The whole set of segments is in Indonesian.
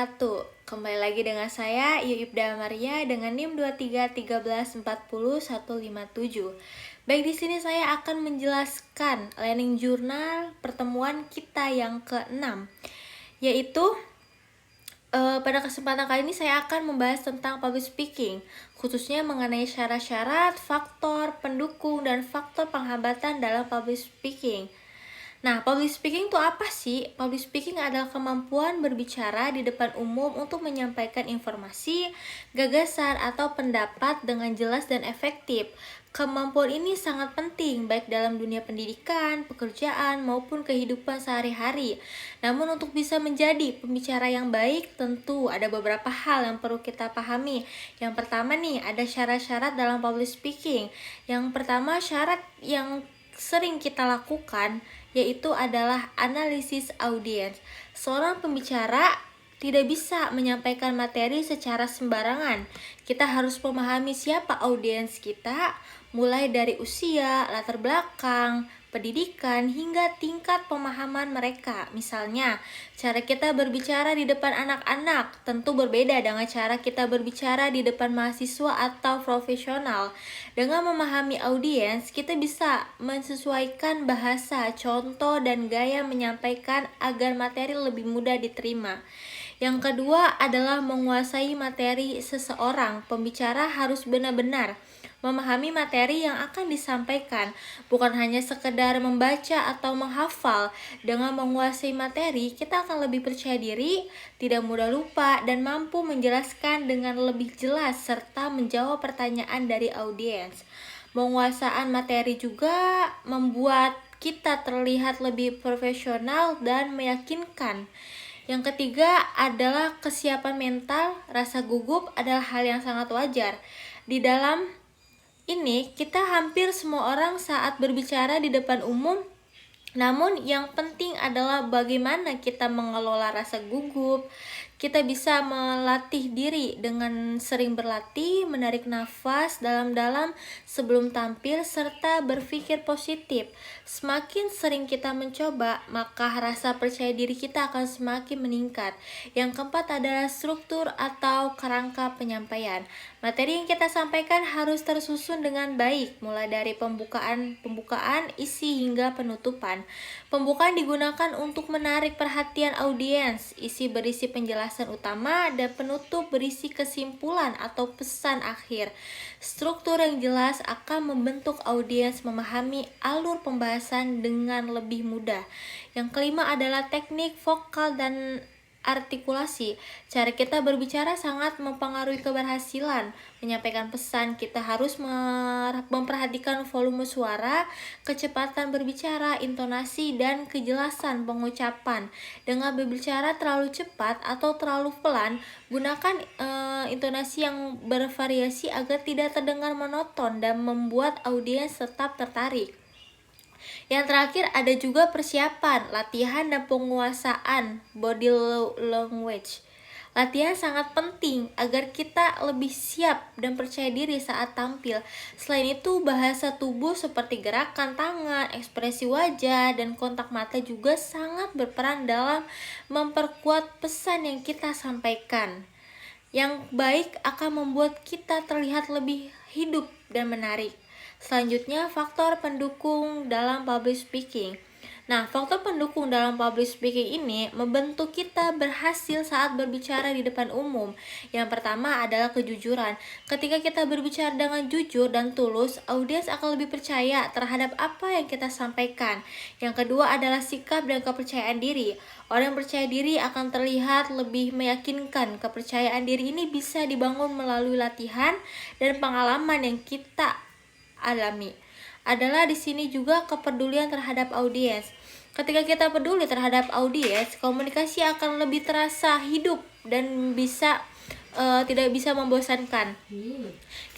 wabarakatuh. Kembali lagi dengan saya Yuibda Maria dengan NIM 2313401157. Baik, di sini saya akan menjelaskan learning journal pertemuan kita yang ke-6, yaitu pada kesempatan kali ini saya akan membahas tentang public speaking, khususnya mengenai syarat-syarat, faktor pendukung, dan faktor penghambatan dalam public speaking. Nah, public speaking itu apa sih? Public speaking adalah kemampuan berbicara di depan umum untuk menyampaikan informasi, gagasan, atau pendapat dengan jelas dan efektif. Kemampuan ini sangat penting baik dalam dunia pendidikan, pekerjaan, maupun kehidupan sehari-hari. Namun untuk bisa menjadi pembicara yang baik, tentu ada beberapa hal yang perlu kita pahami. Yang pertama nih, ada syarat-syarat dalam public speaking. Yang pertama, syarat yang sering kita lakukan yaitu adalah analisis audiens. Seorang pembicara tidak bisa menyampaikan materi secara sembarangan. Kita harus memahami siapa audiens kita, mulai dari usia, latar belakang, pendidikan, hingga tingkat pemahaman mereka. Misalnya, cara kita berbicara di depan anak-anak tentu berbeda dengan cara kita berbicara di depan mahasiswa atau profesional. Dengan memahami audiens, kita bisa menyesuaikan bahasa, contoh, dan gaya menyampaikan agar materi lebih mudah diterima. Yang kedua adalah menguasai materi seseorang. Pembicara harus benar-benar memahami materi yang akan disampaikan, bukan hanya sekedar membaca atau menghafal. Dengan menguasai materi, kita akan lebih percaya diri, tidak mudah lupa, dan mampu menjelaskan dengan lebih jelas serta menjawab pertanyaan dari audiens. Penguasaan materi juga membuat kita terlihat lebih profesional dan meyakinkan. Yang ketiga adalah kesiapan mental. Rasa gugup adalah hal yang sangat wajar. Di dalam ini, kita hampir semua orang saat berbicara di depan umum. Namun yang penting adalah bagaimana kita mengelola rasa gugup. Kita bisa melatih diri dengan sering berlatih, menarik nafas dalam-dalam sebelum tampil, serta berpikir positif. Semakin sering kita mencoba, maka rasa percaya diri kita akan semakin meningkat. Yang keempat adalah struktur atau kerangka penyampaian. Materi yang kita sampaikan harus tersusun dengan baik, mulai dari pembukaan, isi hingga penutupan. Pembukaan digunakan untuk menarik perhatian audiens, isi berisi penjelasan utama, dan penutup berisi kesimpulan atau pesan akhir. Struktur yang jelas akan membentuk audiens memahami alur pembahasan dengan lebih mudah. Yang kelima adalah teknik vokal dan artikulasi. Cara kita berbicara sangat mempengaruhi keberhasilan menyampaikan pesan. Kita harus memperhatikan volume suara, kecepatan berbicara, intonasi, dan kejelasan pengucapan. Dengan berbicara terlalu cepat atau terlalu pelan, gunakan intonasi yang bervariasi agar tidak terdengar monoton dan membuat audiens tetap tertarik. Yang terakhir ada juga persiapan, latihan, dan penguasaan body language. Latihan sangat penting agar kita lebih siap dan percaya diri saat tampil. Selain itu, bahasa tubuh seperti gerakan tangan, ekspresi wajah, dan kontak mata juga sangat berperan dalam memperkuat pesan yang kita sampaikan. Yang baik akan membuat kita terlihat lebih hidup dan menarik. Selanjutnya, faktor pendukung dalam public speaking. Nah, faktor pendukung dalam public speaking ini membentuk kita berhasil saat berbicara di depan umum. Yang pertama adalah kejujuran. Ketika kita berbicara dengan jujur dan tulus, audiens akan lebih percaya terhadap apa yang kita sampaikan. Yang kedua adalah sikap dan kepercayaan diri. Orang yang percaya diri akan terlihat lebih meyakinkan. Kepercayaan diri ini bisa dibangun melalui latihan dan pengalaman yang kita alami. Adalah di sini juga kepedulian terhadap audiens. Ketika kita peduli terhadap audiens, komunikasi akan lebih terasa hidup dan tidak bisa membosankan.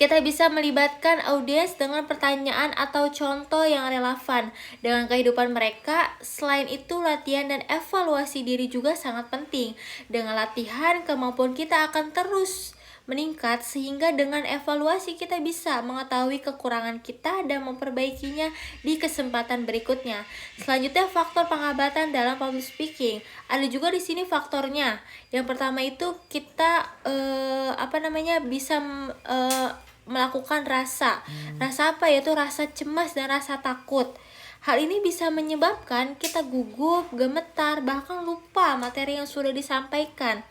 Kita bisa melibatkan audiens dengan pertanyaan atau contoh yang relevan dengan kehidupan mereka. Selain itu, latihan dan evaluasi diri juga sangat penting. Dengan latihan, kemampuan kita akan terus meningkat, sehingga dengan evaluasi kita bisa mengetahui kekurangan kita dan memperbaikinya di kesempatan berikutnya. Selanjutnya, faktor penghambatan dalam public speaking. Ada juga di sini faktornya. Yang pertama itu kita bisa melakukan rasa apa, yaitu rasa cemas dan rasa takut. Hal ini bisa menyebabkan kita gugup, gemetar, bahkan lupa materi yang sudah disampaikan.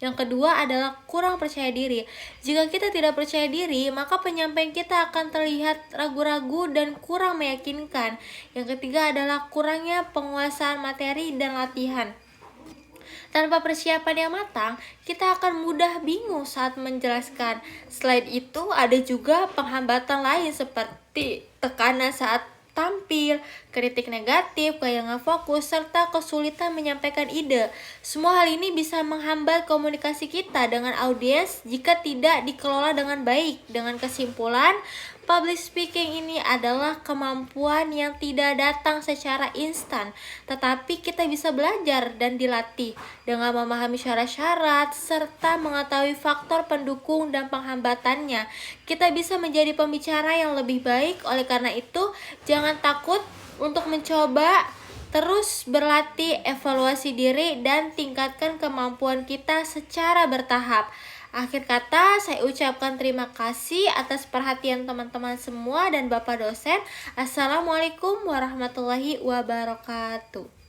Yang kedua adalah kurang percaya diri. Jika kita tidak percaya diri, maka penyampaian kita akan terlihat ragu-ragu dan kurang meyakinkan. Yang ketiga adalah kurangnya penguasaan materi dan latihan. Tanpa persiapan yang matang, kita akan mudah bingung saat menjelaskan. Selain itu, ada juga penghambatan lain seperti tekanan saat tampil, kritik negatif, gaya nggak fokus, serta kesulitan menyampaikan ide. Semua hal ini bisa menghambat komunikasi kita dengan audiens jika tidak dikelola dengan baik. Dengan kesimpulan, public speaking ini adalah kemampuan yang tidak datang secara instan, tetapi kita bisa belajar dan dilatih. Dengan memahami syarat-syarat serta mengetahui faktor pendukung dan penghambatannya, kita bisa menjadi pembicara yang lebih baik. Oleh karena itu, jangan takut untuk mencoba, terus berlatih, evaluasi diri, dan tingkatkan kemampuan kita secara bertahap. Akhir kata, saya ucapkan terima kasih atas perhatian teman-teman semua dan Bapak dosen. Assalamualaikum warahmatullahi wabarakatuh.